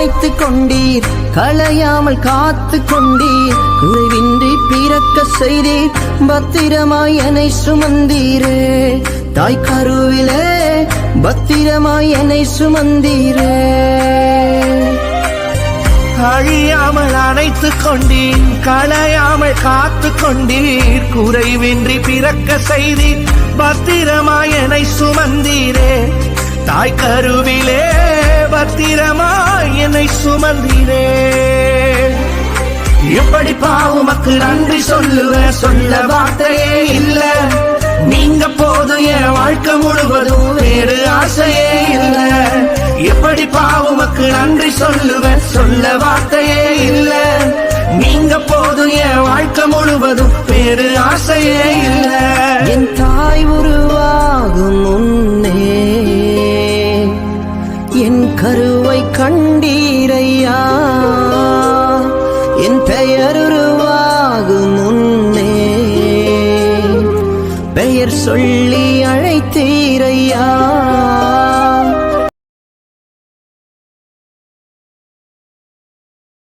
அணைத்து கொண்டீர், களையாமல் காத்து கொண்டீர், குறைவின்றி பிறக்க செய்தீர், பத்திரமாய் என்னை சுமந்தீரே. தாய் கருவிலே பத்திரமாய் என்னை சுமந்தீரே. அழியாமல் அணைத்து கொண்டீர், களையாமல் காத்து கொண்டீர், குறைவின்றி பிறக்க செய்தீர், பத்திரமாய் என்னை சுமந்தீரே. தாய் கருவிலே பத்திரமாய் என்னை சுமந்தீரே. எப்படி பாவுமக்கு நன்றி சொல்லுவேன், சொல்ல வார்த்தையே இல்ல. நீங்க போதும் என் வாழ்க்கை முழுவதும், வேறு ஆசையே இல்ல. எப்படி பாவுமக்கு நன்றி சொல்லுவேன், சொல்ல வார்த்தையே இல்ல. நீங்க போதும் என் வாழ்க்கை முழுவதும், வேறு ஆசையே இல்ல. என் தாய் உருவாகும் முன்னே என் கருவை கண்டீரையா. என் பெயர் உருவாகும் முன்னே பெயர் சொல்லி அழைத்தீரையா.